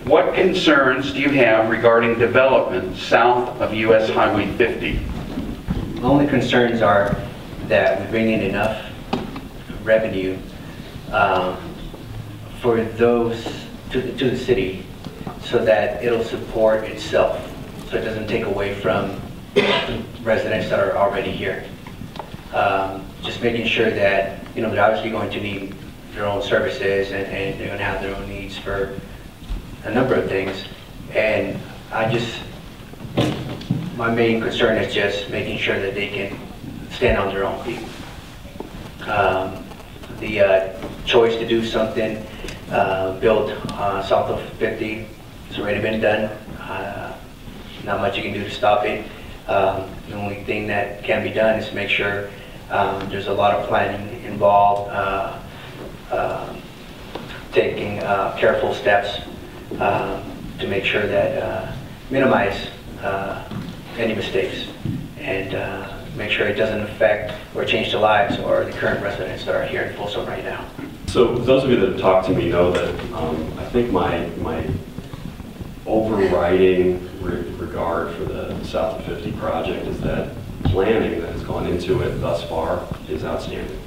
What concerns do you have regarding development south of US Highway 50? The only concerns are that we bring in enough revenue for those to the city so that it'll support itself, so it doesn't take away from residents that are already here. Just making sure that, you know, they're obviously going to need their own services and they're going to have their own needs for a number of things. And my main concern is just making sure that they can stand on their own feet. The choice to do something built south of 50, it's already been done. Not much you can do to stop it. The only thing that can be done is make sure there's a lot of planning involved, taking careful steps to make sure that minimize any mistakes and make sure it doesn't affect or change the lives or the current residents that are here in Folsom right now. So those of you that have talked to me know that I think my overriding regard for the South of 50 project is that planning that has gone into it thus far is outstanding.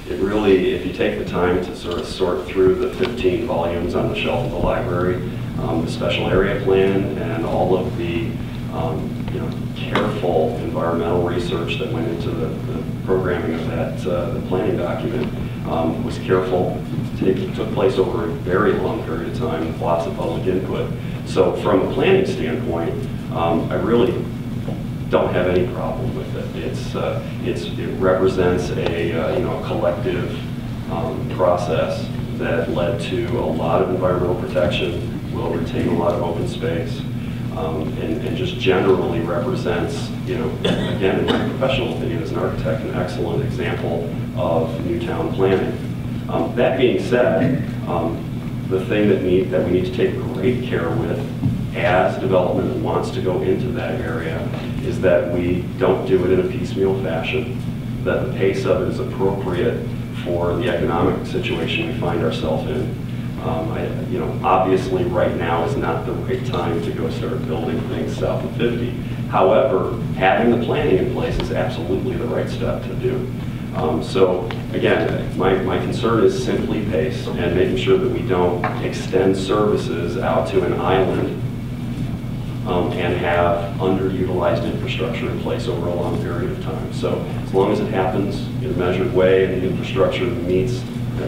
It really, if you take the time to sort of sort through the 15 volumes on the shelf of the library, the special area plan and all of the careful environmental research that went into the programming of that the planning document was careful. It took place over a very long period of time with lots of public input. So from a planning standpoint, I really don't have any problem with it. It represents a collective process that led to a lot of environmental protection, will retain a lot of open space, and just generally represents, again, in my professional opinion as an architect, an excellent example of new town planning. That being said, the thing that we need to take great care with as development wants to go into that area is that we don't do it in a piecemeal fashion, that the pace of it is appropriate for the economic situation we find ourselves in. Obviously right now is not the right time to go start building things south of 50. However, having the planning in place is absolutely the right step to do. So again, my concern is simply pace and making sure that we don't extend services out to an island and have underutilized infrastructure in place over a long period of time. So as long as it happens in a measured way and the infrastructure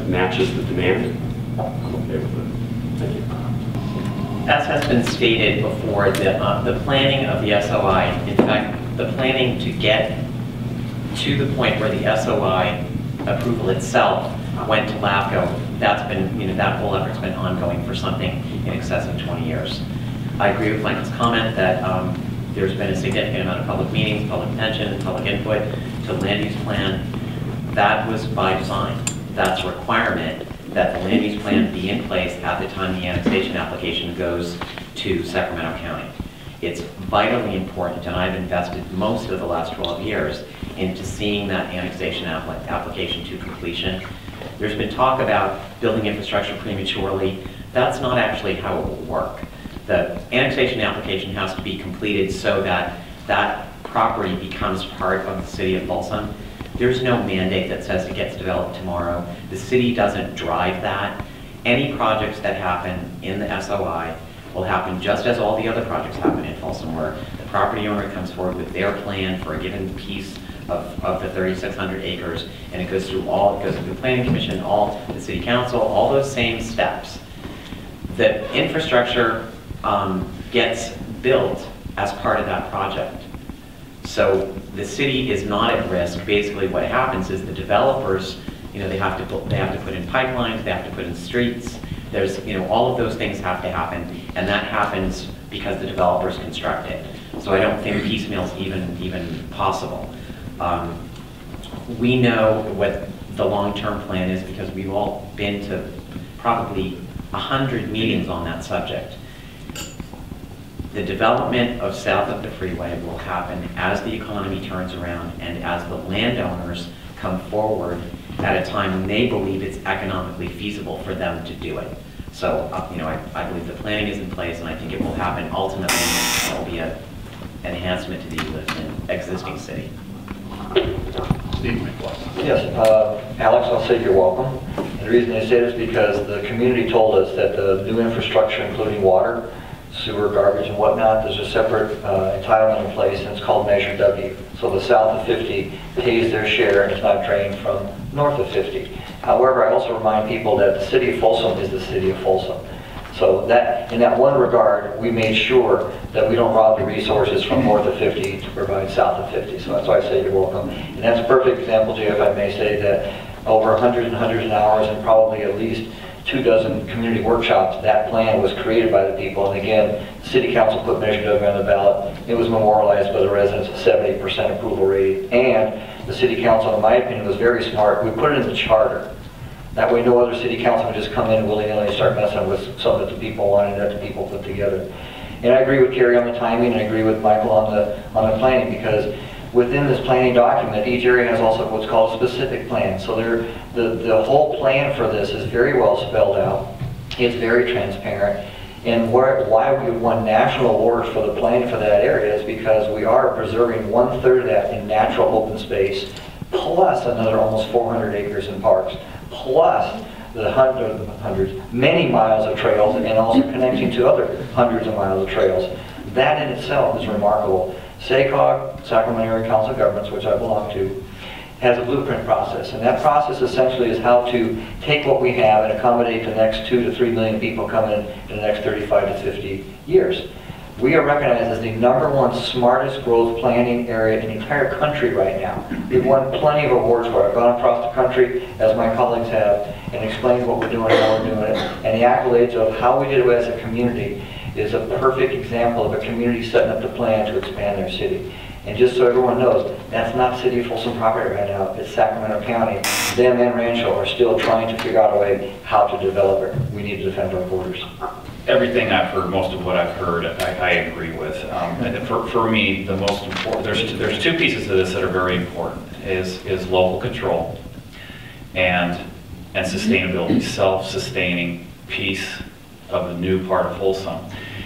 matches the demand, I'm okay with it. Thank you. As has been stated before, the planning of the SOI, in fact, the planning to get to the point where the SOI approval itself went to LAFCO, that's been, that whole effort's been ongoing for something in excess of 20 years. I agree with Michael's comment that there's been a significant amount of public meetings, public attention, public input to the land use plan. That was by design. That's a requirement that the land use plan be in place at the time the annexation application goes to Sacramento County. It's vitally important, and I've invested most of the last 12 years into seeing that annexation application to completion. There's been talk about building infrastructure prematurely. That's not actually how it will work. The annexation application has to be completed so that that property becomes part of the city of Folsom. There's no mandate that says it gets developed tomorrow. The city doesn't drive that. Any projects that happen in the SOI will happen just as all the other projects happen in Folsom, where the property owner comes forward with their plan for a given piece of the 3,600 acres, and it goes through the planning commission, all the city council, all those same steps. The infrastructure gets built as part of that project. So the city is not at risk. Basically what happens is the developers, they have to put in pipelines, they have to put in streets. There's, all of those things have to happen, and that happens because the developers construct it. So I don't think piecemeal is even possible. We know what the long-term plan is because we've all been to probably 100 meetings on that subject. The development of south of the freeway will happen as the economy turns around and as the landowners come forward at a time when they believe it's economically feasible for them to do it. So, you know, I believe the planning is in place, and I think it will happen ultimately. It will be an enhancement to the existing city. Steve, Yes, Alex, I'll say you're welcome. And the reason I say this is because the community told us that the new infrastructure, including water, sewer, garbage, and whatnot, there's a separate entitlement in place, and it's called Measure W. So the south of 50 pays their share, and it's not drained from north of 50. However, I also remind people that the city of Folsom is the city of Folsom. So that, in that one regard, we made sure that we don't rob the resources from north of 50 to provide south of 50. So that's why I say you're welcome. And that's a perfect example, Jay, if I may say, that over hundreds and hundreds of hours and probably at least 24 community workshops, that plan was created by the people. And again, the city council put Measure W on the ballot. It was memorialized by the residents at 70% approval rate. And the city council, in my opinion, was very smart. We put it in the charter. That way no other city council would just come in and willy-nilly start messing with something that the people wanted, that the people put together. And I agree with Carrie on the timing, and I agree with Michael on the planning, because within this planning document, each area has also what's called a specific plan. So the whole plan for this is very well spelled out. It's very transparent. And why we won national awards for the planning for that area is because we are preserving 1/3 of that in natural open space, plus another almost 400 acres in parks, plus the many miles of trails, and also connecting to other hundreds of miles of trails. That in itself is remarkable. SACOG, Sacramento Area Council of Governments, which I belong to, has a blueprint process, and that process essentially is how to take what we have and accommodate the next 2 to 3 million people coming in the next 35 to 50 years. We are recognized as the #1 smartest growth planning area in the entire country right now. We've won plenty of awards for it. I've gone across the country, as my colleagues have, and explained what we're doing, how we're doing it, and the accolades of how we did it as a community is a perfect example of a community setting up the plan to expand their city. And just so everyone knows, that's not City of Folsom property right now, it's Sacramento County. Them and Rancho are still trying to figure out a way how to develop it. We need to defend our borders. everything I've heard, most of what I've heard, I agree with. For me, the most important, there's two pieces to this that are very important, is local control and sustainability, self-sustaining piece of the new part of Folsom.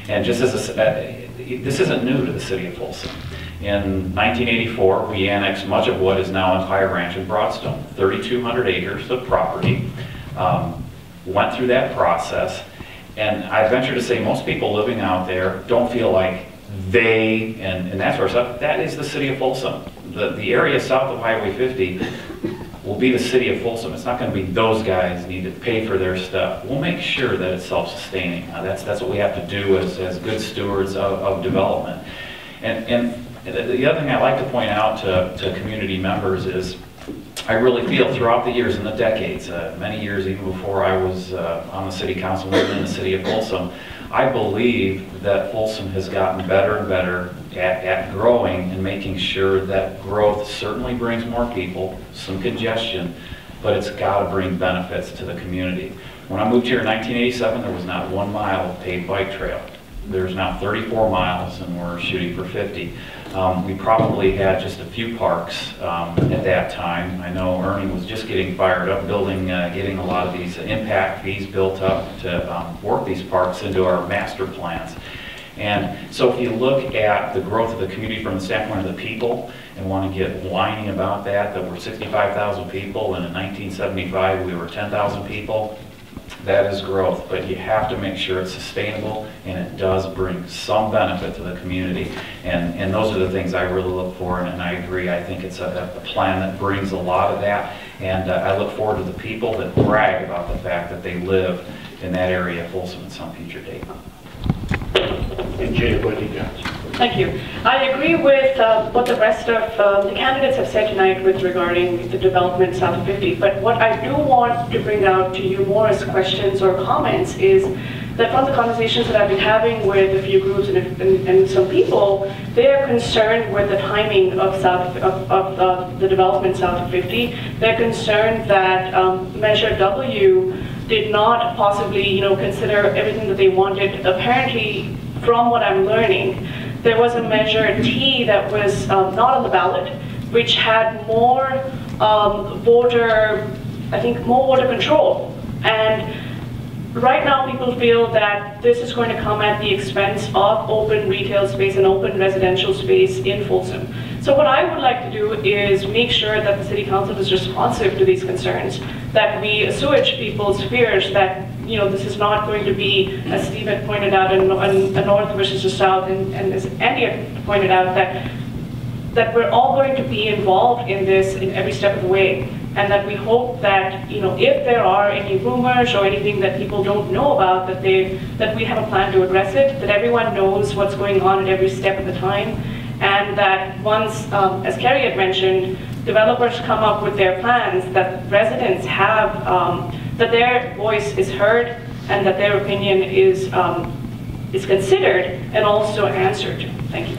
And just as this isn't new to the city of Folsom. In 1984, we annexed much of what is now Empire Ranch in Broadstone, 3,200 acres of property. Went through that process, and I venture to say most people living out there don't feel like they and that sort of stuff. That is the city of Folsom. The area south of Highway 50 will be the city of Folsom. It's not going to be those guys need to pay for their stuff. We'll make sure that it's self-sustaining. That's what we have to do as good stewards of development. And the other thing I like to point out to community members is I really feel throughout the years and the decades, many years even before I was on the city council in the city of Folsom, I believe that Folsom has gotten better and better at growing and making sure that growth certainly brings more people, some congestion, but it's got to bring benefits to the community. When I moved here in 1987, there was not 1 mile of paved bike trail. There's now 34 miles, and we're shooting for 50. We probably had just a few parks at that time. I know Ernie was just getting fired up, getting a lot of these impact fees built up to work these parks into our master plans. And so if you look at the growth of the community from the standpoint of the people, and want to get whiny about that we're 65,000 people, and in 1975 we were 10,000 people, that is growth, but you have to make sure it's sustainable and it does bring some benefit to the community. And those are the things I really look for, and I agree. I think it's a plan that brings a lot of that, and I look forward to the people that brag about the fact that they live in that area of Folsom at some future date. And Jay, what do you got? Thank you. I agree with what the rest of the candidates have said tonight with regarding the development south of 50. But what I do want to bring out to you more as questions or comments is that from the conversations that I've been having with a few groups and some people, they are concerned with the timing of the development south of 50. They're concerned that Measure W did not possibly, consider everything that they wanted. Apparently, from what I'm learning, there was a Measure T that was not on the ballot, which had more voter control. And right now people feel that this is going to come at the expense of open retail space and open residential space in Folsom. So what I would like to do is make sure that the City Council is responsive to these concerns, that we assuage people's fears that, you know, this is not going to be, as Steve had pointed out, a north versus a south, and as Andy had pointed out, that we're all going to be involved in this in every step of the way, and that we hope that, you know, if there are any rumors or anything that people don't know about, that we have a plan to address it, that everyone knows what's going on at every step of the time, and that once, as Carrie had mentioned, developers come up with their plans, that residents have, that their voice is heard and that their opinion is considered and also answered. Thank you.